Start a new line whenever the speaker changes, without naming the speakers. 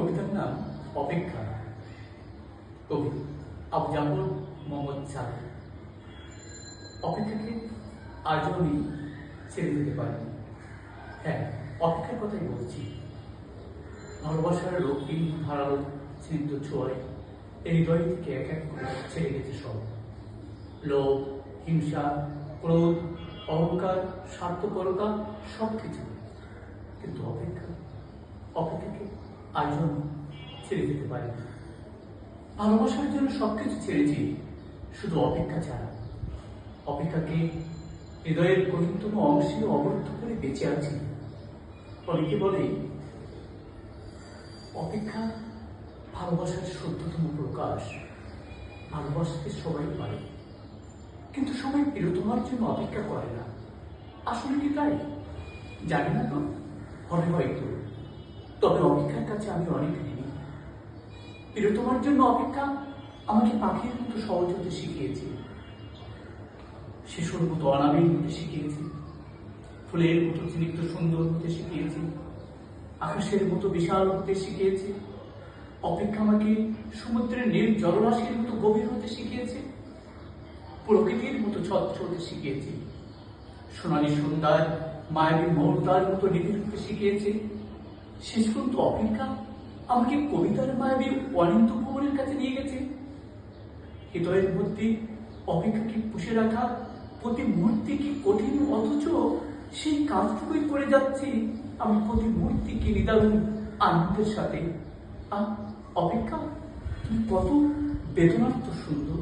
কবিতার নাম অপেক্ষা। কবি আবু জাফর মোহাম্মদ সালেহ। অপেক্ষাকে আজও আমি ছেড়ে দিতে পারিনি। হ্যাঁ, অপেক্ষার কথাই বলছি। ভালোবাসার রক্তিম ধারালো স্নিগ্ধ ছোঁয়ায় এই হৃদয় থেকে এক এক করে ছেড়ে গেছে সব। লোভ, হিংসা, ক্রোধ, অহংকার, স্বার্থপরতা, সব কিছু। কিন্তু অপেক্ষাকে আজও আমি ছেড়ে দিতে পারিনি। ভালোবাসার জন্য সবকিছু ছেড়েছি, শুধু অপেক্ষা ছাড়া। অপেক্ষাকে হৃদয়ের গভীরতম অংশে অবরুদ্ধ করে বেঁচে আছি। অনেকে বলে অপেক্ষা ভালোবাসার শুদ্ধতম প্রকাশ। ভালোবাসতে সবাই পারে, কিন্তু সবাই প্রিয়তমার জন্য অপেক্ষা করে না। আসলে কি তাই? জানি না তো, হবে হয়তো। তবে অপেক্ষার কাছে আমি অনেক ঋণী। প্রিয়তমার জন্য অপেক্ষা আমাকে পাখির মতো সহজ হতে শিখিয়েছে, শিশুর মতো অনাবিল হতে শিখিয়েছে, ফুলের মতো স্নিগ্ধ সুন্দর হতে শিখিয়েছে, আকাশের মতো বিশাল হতে শিখিয়েছে। অপেক্ষা আমাকে সমুদ্রের নীল জলরাশির মতো গভীর হতে শিখিয়েছে, প্রকৃতির মতো ছত্র হতে শিখিয়েছে, সোনালী সন্ধ্যার মায়াবী মুহূর্তার মতো নিবিড় হতে শিখিয়েছে। শেষ পর্যন্ত অপেক্ষা আমাকে কবিতার মায়াবী অনিন্দ ভবনের কাছে নিয়ে গেছে। হৃদয়ের মধ্যে অপেক্ষাকে পুষে রাখা প্রতি মুহূর্তে কি কঠিন, অথচ সেই কাজটুকুই করে যাচ্ছি আমি প্রতি মুহূর্তে কি নিদারুণ আনন্দের সাথে। অপেক্ষা তুমি কত বেদনার্থ সুন্দর।